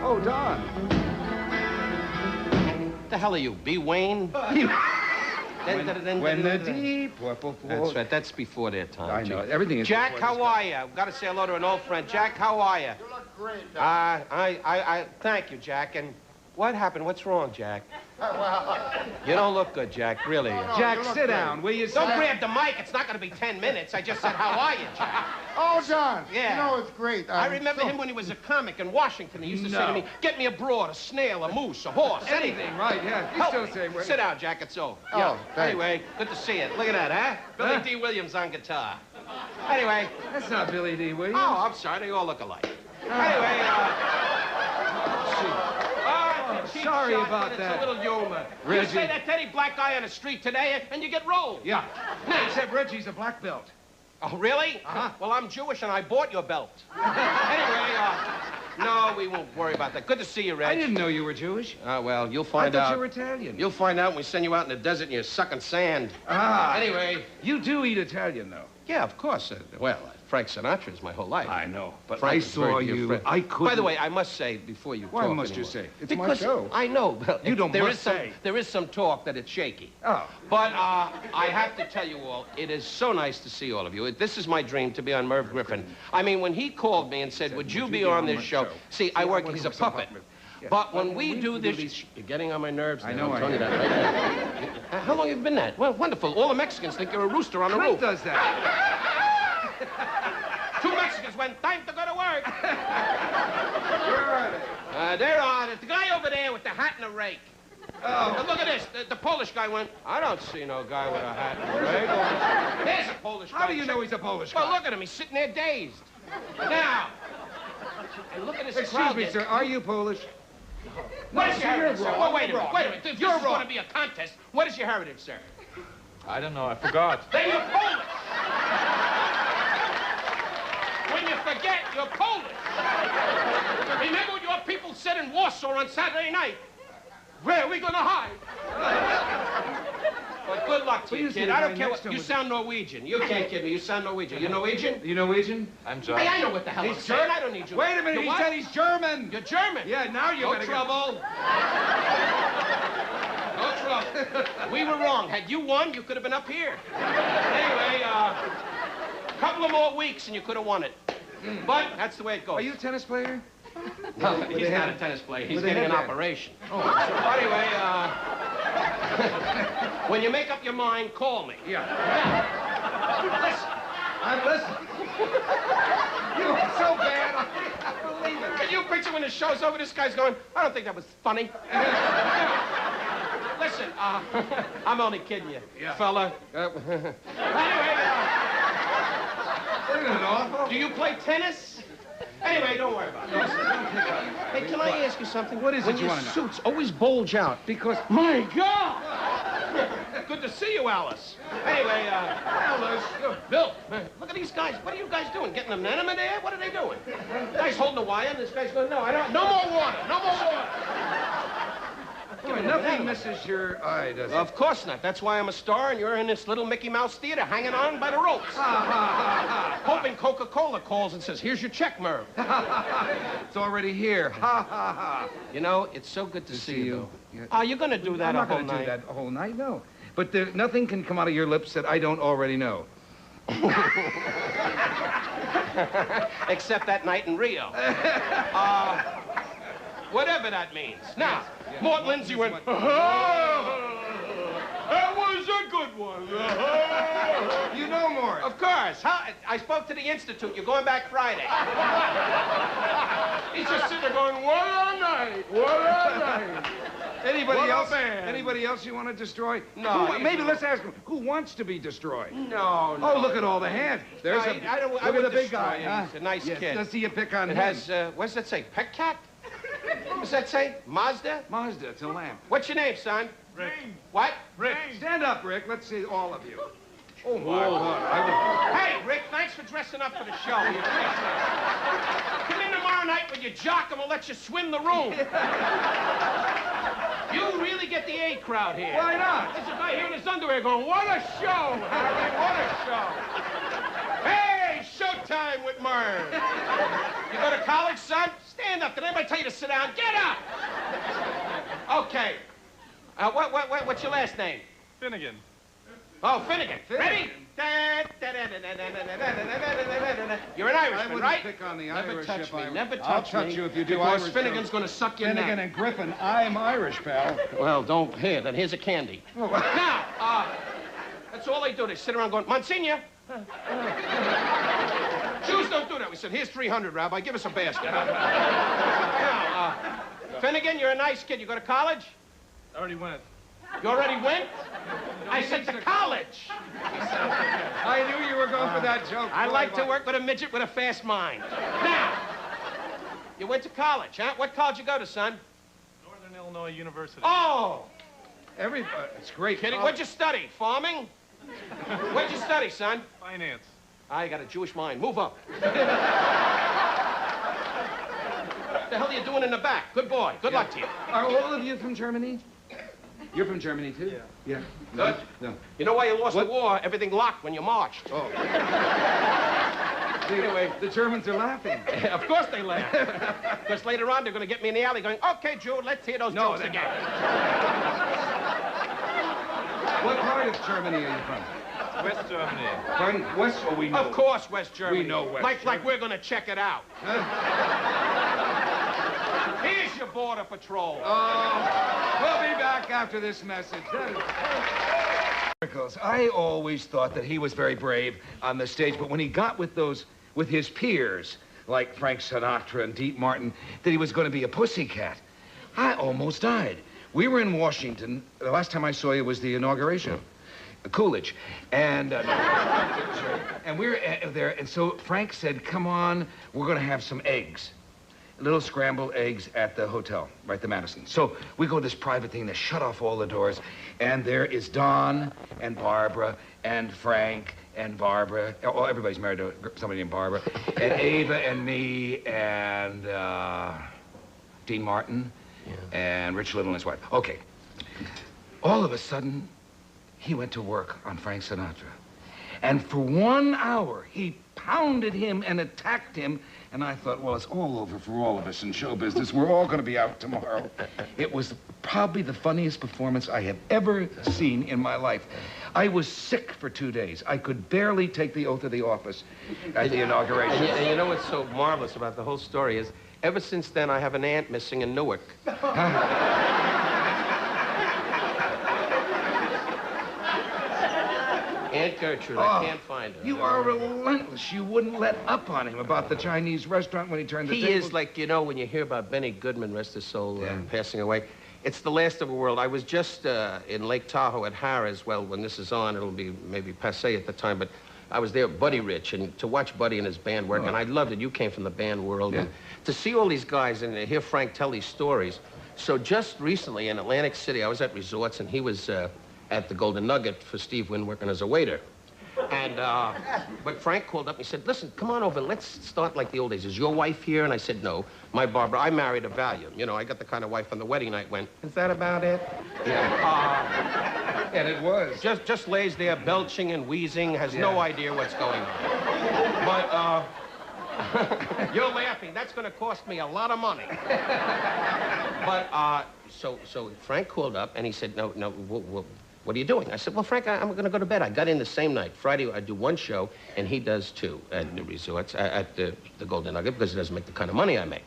Oh, Don. What the hell are you, B. Wayne? When the deep purple falls. That's right. That's before their time. I know. Everything is. Jack, how are you? I've got to say hello to an old friend. Jack, how are you? You look great, Doc. Thank you, Jack. And what happened? What's wrong, Jack? Well, You don't look good, Jack. Really. No, Jack, you look sit great. down, will you? Don't grab the mic. It's not going to be 10 minutes. I just said, how are you, Jack? oh, John. Yeah. You know, it's great. I remember him when he was a comic in Washington. He used to say to me, get me a broad, a snail, a moose, a horse, Anything, right, yeah. You Help still me. say way. Sit down, Jack. It's over. Oh, Yeah. thanks. Anyway, good to see you. Look at that, huh? Billy D. Williams on guitar. Anyway. That's not Billy D. Williams. Oh, I'm sorry. They all look alike. Anyway, let's see. Cheap sorry shot, about but that. It's a little humor. Reggie. You say that to any black guy on the street today, and you get rolled. Yeah. Except Reggie's a black belt. Oh, really? Uh-huh. Well, I'm Jewish, and I bought your belt. Anyway, no, we won't worry about that. Good to see you, Reg. I didn't know you were Jewish. Well, you'll I find thought out. you were Italian. You'll find out when we send you out in the desert and you're sucking sand. Anyway. You do eat Italian, though. Yeah, of course. Frank Sinatra's my whole life. I know, but Frank I was a very saw dear you. friend. I couldn't. By the way, I must say, before you Why talk must you anymore, say? It's because my show. I know. You don't there must is some, say. There is some talk that it's shaky. Oh. But I have to tell you all, it is so nice to see all of you. This is my dream, to be on Merv Griffin. I mean, when he called me and said, would you be on this show? See, I work, he's a puppet. Yeah. But when we do this, you're getting on my nerves. I now. know I'm telling you that right now. How long have you been that? Well, wonderful. All the Mexicans think you're a rooster on the Clint roof. does that. 2 Mexicans went, time to go to work. Where are they? There are. The guy over there with the hat and the rake. Oh. Now, look at this. The Polish guy went, I don't see no guy with a hat and a rake. There's a Polish guy. How do you know he's a Polish guy? Well, look at him. He's sitting there dazed. Now, and look at this Excuse crowd. me, sir. Are you Polish? What is your you're heritage, sir? wrong. Well, wait a minute. Wrong. Wait a minute. If You're this is going wrong. to be a contest, what is your heritage, sir? I don't know. I forgot. Then you're Polish. When you forget, you're Polish. Remember what your people said in Warsaw on Saturday night? Where are we going to hide? But good luck to you, kid. I don't care what... You sound Norwegian. You can't kid me. You sound Norwegian. You Norwegian? You Norwegian? I'm John. Hey, I know what the hell I'm He's saying. German. I don't need you. Wait a minute. You He what? said he's German. You're German. Yeah, now you No better trouble. No trouble. We were wrong. Had you won, you could have been up here. Anyway, a couple of more weeks and you could have won it. But that's the way it goes. Are you a tennis player? No, he's not a tennis player. He's With a getting an headband. operation. Oh, anyway, when you make up your mind, call me. Yeah. Listen. I'm listening. You are so bad. I can't believe it. Can you picture when the show's over, this guy's going, I don't think that was funny. Listen, I'm only kidding you, Yeah. fella. Anyway, Isn't it awful? do you play tennis? Anyway, don't worry about it. Hey, can I ask you something? What is it when you your wanna know? suits always bulge out. Because... My God! Good to see you, Alice. Anyway, Alice, Bill, look at these guys. What are you guys doing? Getting an enema there? What are they doing? The guy's holding the wire, and this guy's going, no, I don't. No more water. No more water. Give me an Nothing enema. misses your eye, does it? Of course not. That's why I'm a star, and you're in this little Mickey Mouse theater hanging on by the ropes. Hoping Coca-Cola calls and says, here's your check, Merv. It's already here. Ha, ha, ha. You know, it's so good to see you. Yeah. Are you going to do that I'm a not whole going to do night? that a whole night, no. But nothing can come out of your lips that I don't already know. Except that night in Rio. Whatever that means. Now, Yes. Mort Lindsay went, that was a good one. You know more. Of course. I spoke to the Institute. You're going back Friday. He's just sitting there going, what a night, what a night. Anybody What a else? band. Anybody else you want to destroy? No, Who, he's maybe not. let's ask him. Who wants to be destroyed? No, no. Oh, look at all the hands. There's I don't- look I at the wouldn't big destroy guy. him. Huh? He's a nice Yes, kid. Let's see you pick on It him. has, what does that say? Pet cat? What does that say? Mazda? Mazda, it's a lamp. What's your name, son? Rick. What? Rick. Stand up, Rick. Let's see all of you. Oh, my God. Hey, Rick, thanks for dressing up for the show. We appreciate it. Come in tomorrow night with your jock and we'll let you swim the room. You really get the A crowd here. Why not? There's a guy here in his underwear going, what a show, Harry, what a show. Hey, showtime with Merv. You go to college, son? Stand up. Did anybody tell you to sit down? Get up! Okay. What's your last name? Finnegan. Oh, Finnegan. Ready? You're an I Irishman, wouldn't right? pick on the Never Irish touch if me. I... Never touch I'll me. touch you if you do because Irish Finnegan's jokes. going to suck your Finnegan neck. and Griffin, I'm Irish, pal. Well, don't. Here, then here's a candy. Oh, well. Now, that's all they do. They sit around going, Monsignor. Jews don't do that. We said, here's 300, Rabbi. Give us a basket. Now, Finnegan, you're a nice kid. You go to college? I already went. You already went? I said to college. I knew you were going for that joke. I Boy, like to but- work with a midget with a fast mind. Now, you went to college, huh? What college you go to, son? Northern Illinois University. Oh, It's great. kidding. What'd you study? Farming? What'd you study, son? Finance. I got a Jewish mind. Move up. What the hell are you doing in the back? Good boy. Good luck to you. Are all of you from Germany? You're from Germany, too? Yeah. Yeah. Good. No. You know why you lost What? the war? Everything locked when you marched. Oh. Anyway. The Germans are laughing. Of course they laugh. Because later on, they're going to get me in the alley going, okay, Jew, let's hear those jokes they're again. What part of Germany are you from? West Germany. Pardon? West? Oh, we know. Of course, West Germany. We know West Like we're going to check it out. Here's your border patrol. We'll be back after this message. Rickles, I always thought that he was very brave on the stage, but when he got with his peers, like Frank Sinatra and Deep Martin, that he was going to be a pussycat. I almost died. We were in Washington. The last time I saw you was the inauguration. Coolidge. And we were there, and so Frank said, come on, we're going to have some eggs. Little scrambled eggs at the hotel, right, the Madison. So we go to this private thing, they shut off all the doors, and there is Don and Barbara and Frank and Barbara. Oh, everybody's married to somebody named Barbara. And Ava and me and Dean Martin and Rich Little and his wife. Okay. All of a sudden, he went to work on Frank Sinatra. And for 1 hour, he pounded him and attacked him. And I thought, well, it's all over for all of us in show business. We're all going to be out tomorrow. It was probably the funniest performance I have ever seen in my life. I was sick for 2 days. I could barely take the oath of the office at the inauguration. And you know what's so marvelous about the whole story is, ever since then, I have an aunt missing in Newark. Aunt Gertrude, I can't find her. You are relentless. You wouldn't let up on him about the Chinese restaurant when he turned the He tables. is like, you know, when you hear about Benny Goodman, rest his soul, passing away, it's the last of a world. I was just in Lake Tahoe at Harrah's. Well, when this is on, it'll be maybe passé at the time, but I was there with Buddy Rich, and to watch Buddy and his band work, and I loved it. You came from the band world. And to see all these guys and hear Frank tell these stories. So just recently in Atlantic City, I was at Resorts, and he was at the Golden Nugget for Steve Wynn working as a waiter. And, but Frank called up and he said, listen, come on over, let's start like the old days. Is your wife here? And I said, no. My Barbara, I married a Valium. You know, I got the kind of wife on the wedding night went, is that about it? Yeah. And it was. Just lays there belching and wheezing, has no idea what's going on. But, you're laughing. That's going to cost me a lot of money. But, so Frank called up and he said, no, what are you doing? I said, well, Frank, I'm going to go to bed. I got in the same night. Friday, I do one show, and he does two at the Resorts, at the Golden Nugget, because he doesn't make the kind of money I make.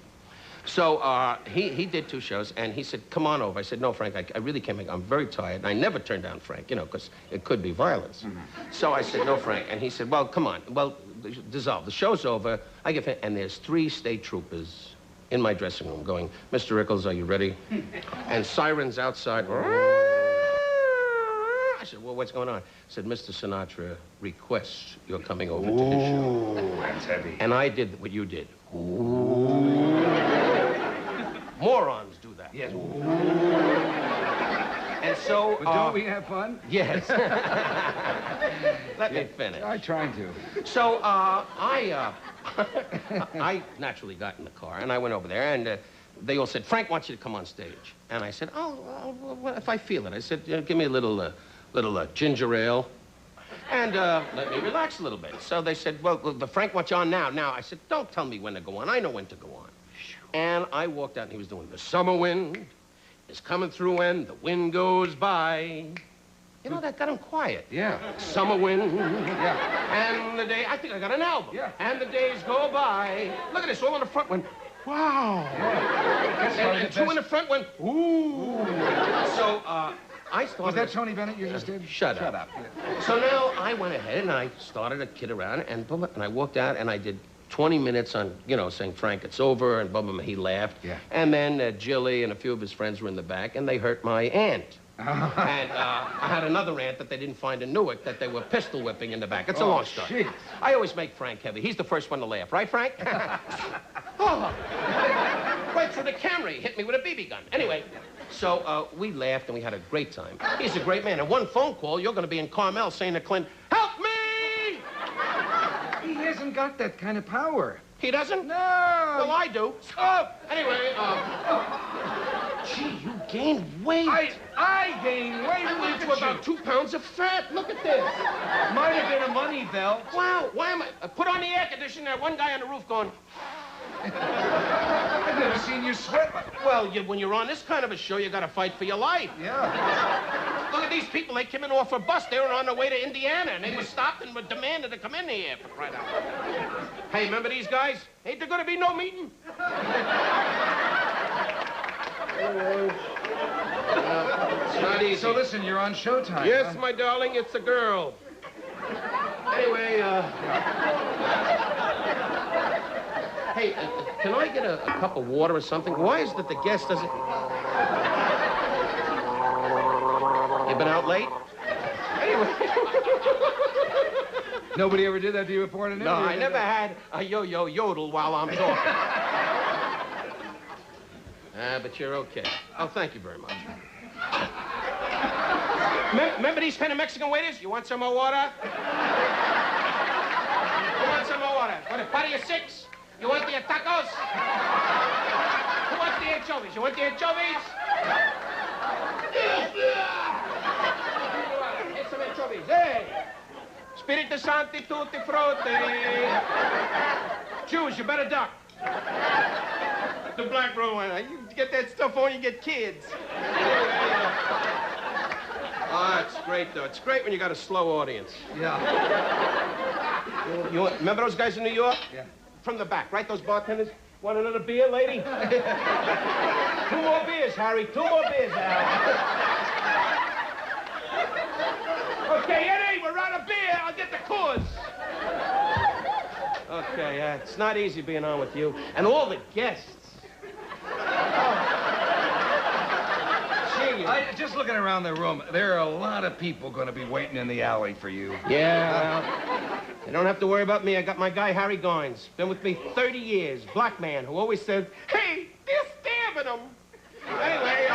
So he did 2 shows, and he said, come on over. I said, no, Frank, I really can't make it. I'm very tired. And I never turned down Frank, you know, because it could be violence. So I said, no, Frank. And he said, well, come on. Well, dissolve. The show's over. I get fit, and there's 3 state troopers in my dressing room going, Mr. Rickles, are you ready? And sirens outside. I said, well, what's going on? I said, Mr. Sinatra requests you're coming over to his show. Ooh, that's heavy. And I did what you did. Ooh. Morons do that. Yes. And so... But don't we have fun? Yes. Let me finish. I'm trying to. So, I naturally got in the car, and I went over there, and they all said, Frank wants you to come on stage. And I said, well, if I feel it. I said, give me a little ginger ale, and let me relax a little bit. So they said, well, but Frank wants you on now. Now, I said, don't tell me when to go on. I know when to go on. And I walked out, and he was doing the summer wind is coming through, and the wind goes by. You know, that got him quiet. Yeah. Summer wind. Yeah. And the day, I think I got an album. Yeah. And the days go by. Look at this, all in the front went, wow. Yeah. And two in the front went, ooh. So, I started... Was that Tony Bennett you just did? Shut up. Yeah. So now I went ahead and I started to kid around, and I walked out and I did 20 minutes on, you know, saying, Frank, it's over, and he laughed. Yeah. And then Jilly and a few of his friends were in the back, and they hurt my aunt. And I had another aunt that they didn't find in Newark that they were pistol whipping in the back. It's a long story. Geez. I always make Frank heavy. He's the first one to laugh. Right, Frank? Oh. Right through the camera. He hit me with a BB gun. Anyway, so we laughed and we had a great time. He's a great man. And one phone call, you're going to be in Carmel saying to Clint, help me! He hasn't got that kind of power. He doesn't? No. Well, I do. Oh, anyway, gee, you gained weight. I gained weight. I went to about 2 pounds of fat. Look at this. Might have been a money belt. Wow, why am I... put on the air conditioner. One guy on the roof going... I've never seen you sweat. Well, when you're on this kind of a show, you got to fight for your life. Yeah. Look at these people. They came in off a bus. They were on their way to Indiana, and they were stopped and were demanded to come in here for crying out loud. Hey, remember these guys? Ain't there going to be no meeting? It's not easy. So listen, you're on Showtime. Yes, huh? my darling, it's a girl. Anyway, hey, can I get a cup of water or something? Why is it that the guest doesn't... You been out late? Anyway. Nobody ever did that to you before in an No, interview, I did never they? had a yo-yo yodel while I'm talking. But you're okay. Oh, thank you very much. Remember these kind of Mexican waiters? You want some more water? You want some more water? Want a party of 6? You want the tacos? Who wants the anchovies? You want the anchovies? Get some anchovies. Hey! Spiritu Santi tutti frutti. Jews, you better duck. The black room, you get that stuff on, you get kids. Oh, it's great, though. It's great when you got a slow audience. Yeah. Remember those guys in New York? Yeah. From the back, right? Those bartenders? Want another beer, lady? 2 more beers, Harry. 2 more beers, Harry. Okay, Eddie, we're out of beer. I'll get the Coors. Okay, it's not easy being on with you. And all the guests. Just looking around the room, there are a lot of people going to be waiting in the alley for you. Yeah, well, you don't have to worry about me. I got my guy, Harry Goins. Been with me 30 years. Black man who always says, hey, they're stabbing him. Anyway,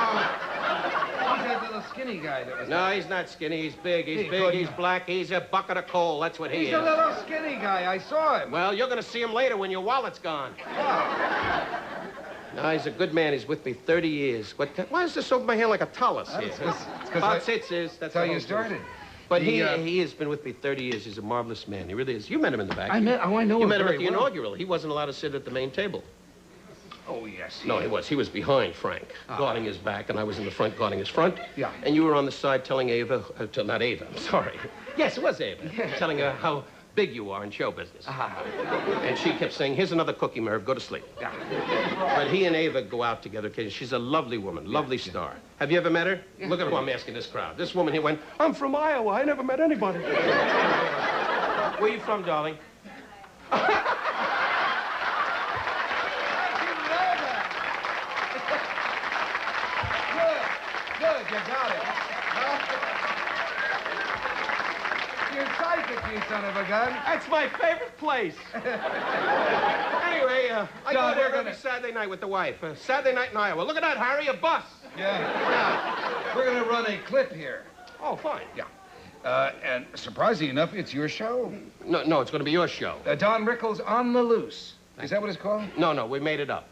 Who's that little skinny guy that was... No, he's not skinny. He's big. He's big. He's black. He's a bucket of coal. That's what he is. He's a little skinny guy. I saw him. Well, you're going to see him later when your wallet's gone. No, he's a good man. He's with me 30 years. Why is this over my hand like a talus here? That's how you started. But he has been with me 30 years. He's a marvelous man. He really is. You met him in the back. I know him You met him at very the well. inaugural. He wasn't allowed to sit at the main table. Oh, yes. No, he was. He was behind Frank, guarding his back, and I was in the front guarding his front. Yeah. And you were on the side telling Ava, not Ava, I'm sorry. Yes, it was Ava. Telling her how big you are in show business. And she kept saying, here's another cookie, Merv, go to sleep. But he and Ava go out together occasionally. She's a lovely woman, lovely star. Have you ever met her? Look at who I'm asking this crowd. This woman here went, I'm from Iowa. I never met anybody. Where are you from, darling? Good, you got it. You're psychic, you son of a gun. That's my favorite place. Anyway, I go there every Saturday night with the wife. Saturday night in Iowa. Look at that, Harry, a bus. Yeah. We're going to run a clip here. Oh, fine. Yeah. And surprisingly enough, it's your show. No, it's going to be your show. Don Rickles on the Loose. Is that what it's called? No, we made it up.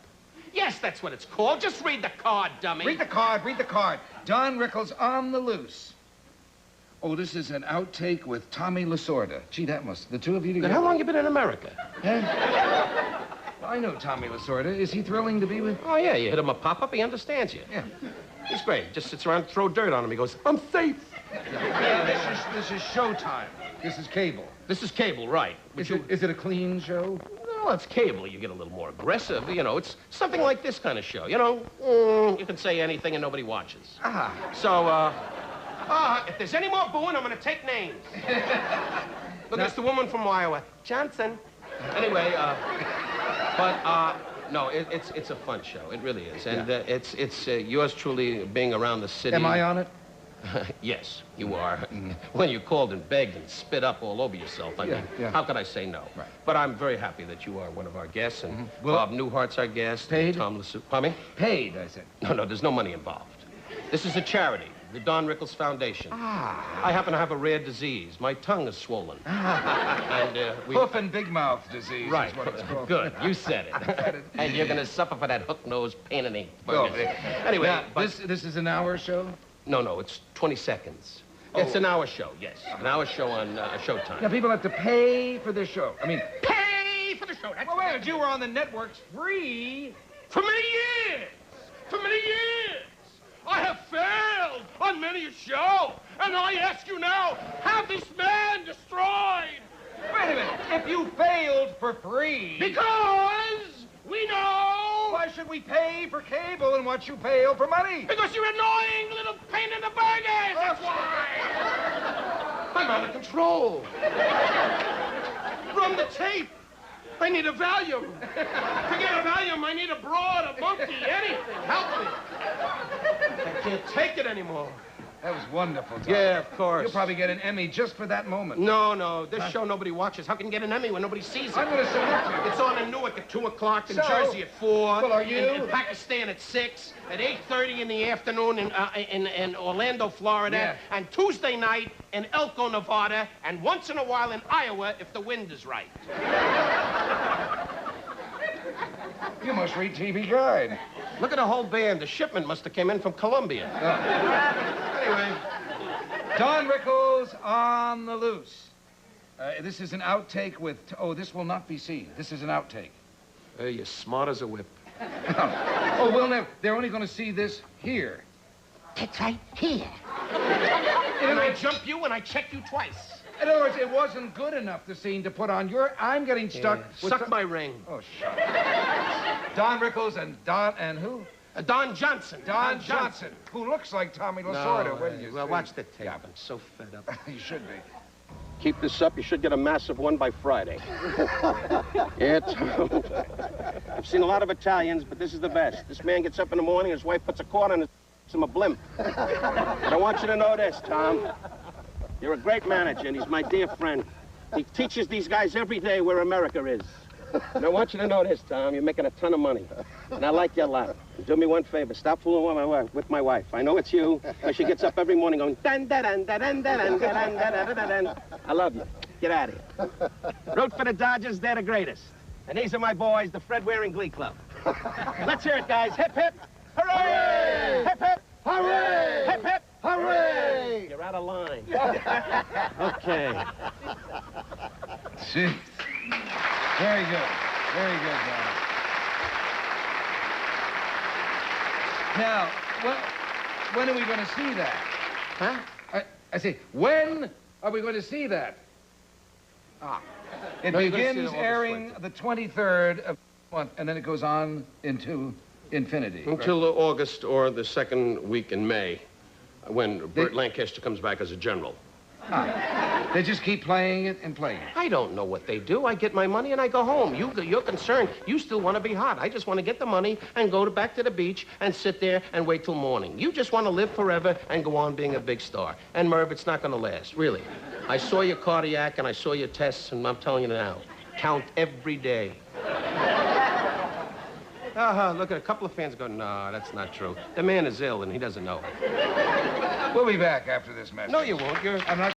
Yes, that's what it's called. Just read the card, dummy. Read the card. Don Rickles on the Loose. Oh, this is an outtake with Tommy Lasorda. Gee, the two of you together. How long you been in America? Huh? Well, I know Tommy Lasorda. Is he thrilling to be with? Oh, yeah, you hit him a pop-up, he understands you. Yeah. He's great. Just sits around and throw dirt on him. He goes, I'm safe. Yeah, this is Showtime. This is cable. This is cable, right. Is it a clean show? Well, it's cable. You get a little more aggressive. You know, it's something like this kind of show. You know, you can say anything and nobody watches. Ah. So, if there's any more booing, I'm going to take names. Look, it's the woman from Iowa. Johnson. Anyway, no, it's a fun show. It really is. And it's yours truly being around the city. Am I on it? Yes, you are. When you called and begged and spit up all over yourself, I mean, how could I say no? Right. But I'm very happy that you are one of our guests, and Well, Bob Newhart's our guest. paid? Tom Lasu. Pardon me? Paid, I said. No, there's no money involved. This is a charity, the Don Rickles Foundation. Ah. I happen to have a rare disease. My tongue is swollen. And Hoof and big mouth disease Right. is what it's called. Good. You said it. And you're going to suffer for that hook-nosed pain in the Well, Anyway, now, but... this is an hour show? No, it's 20 seconds. It's an hour show, yes. An hour show on Showtime. Now, people have to pay for their show. I mean, Pay for the show. That's well, wait a minute. You were on the networks free. For many years. For many years. I have failed on many a show. And I ask you now, have this man destroyed? Wait a minute. If you failed for free... Because we know... Why should we pay for cable and watch you fail for money? Because you're annoying little pain in the burgers. That's why. I'm out of control. Run the tape. I need a Valium. Forget a Valium. I need a broad, a monkey, anything. Help me. I can't take it anymore. That was wonderful, Tom. Yeah, of course. You'll probably get an Emmy just for that moment. No. This show nobody watches. How can you get an Emmy when nobody sees it? I'm going to select you. It's on in Newark at 2 o'clock, in So, Jersey at 4. well, are you? In Pakistan at 6, at 8:30 in the afternoon in Orlando, Florida, Yeah. and Tuesday night in Elko, Nevada, and once in a while in Iowa if the wind is right. You must read TV Guide. Look at the whole band. The shipment must have came in from Colombia. Anyway. Don Rickles on the Loose. This is an outtake with... Oh, this will not be seen. This is an outtake. You're smart as a whip. Oh, we'll never... They're only going to see this here. It's right here. And I jump you and I check you twice. In other words, it wasn't good enough, the scene, to put on your... I'm getting stuck... with Suck my ring. Oh, shut up. Don Rickles and Don... And who? Don Johnson. Don Johnson, who looks like Tommy Lasorda. What do you Well, see? watch the tape. Yeah. I'm so fed up. You should be. Keep this up. You should get a massive one by Friday. Yeah, Tom. I've seen a lot of Italians, but this is the best. This man gets up in the morning, his wife puts a cord on him a blimp. But I want you to know this, Tom. You're a great manager, and he's my dear friend. He teaches these guys every day where America is. And I want you to know this, Tom. You're making a ton of money. And I like your lot. Do me one favor. Stop fooling with my wife. I know it's you, because she gets up every morning going, dun, dun, dun, dun, dun, dun, dun, dun, dun, dun, dun. I love you. Get out of here. Root for the Dodgers. They're the greatest. And these are my boys, the Fred Waring Glee Club. Let's hear it, guys. Hip, hip. Hooray! Hip, hip. Hooray! Hip, hip. Hooray! You're out of line. Okay. Jeez. Very good. Very good, Don. Now, when are we going to see that? Huh? I say, when are we going to see that? It No, you're gonna see it begins August airing the 23rd of the month, and then it goes on into infinity. Until August or the second week in May, when Burt Lancaster comes back as a general. They just keep playing it and playing it. I don't know what they do. I get my money and I go home. You're concerned. You still want to be hot. I just want to get the money and go back to the beach and sit there and wait till morning. You just want to live forever and go on being a big star. And Merv, it's not going to last, really. I saw your cardiac and I saw your tests, and I'm telling you now, count every day. Look, at a couple of fans go, no, that's not true. The man is ill, and he doesn't know. We'll be back after this message. No, you won't. I'm not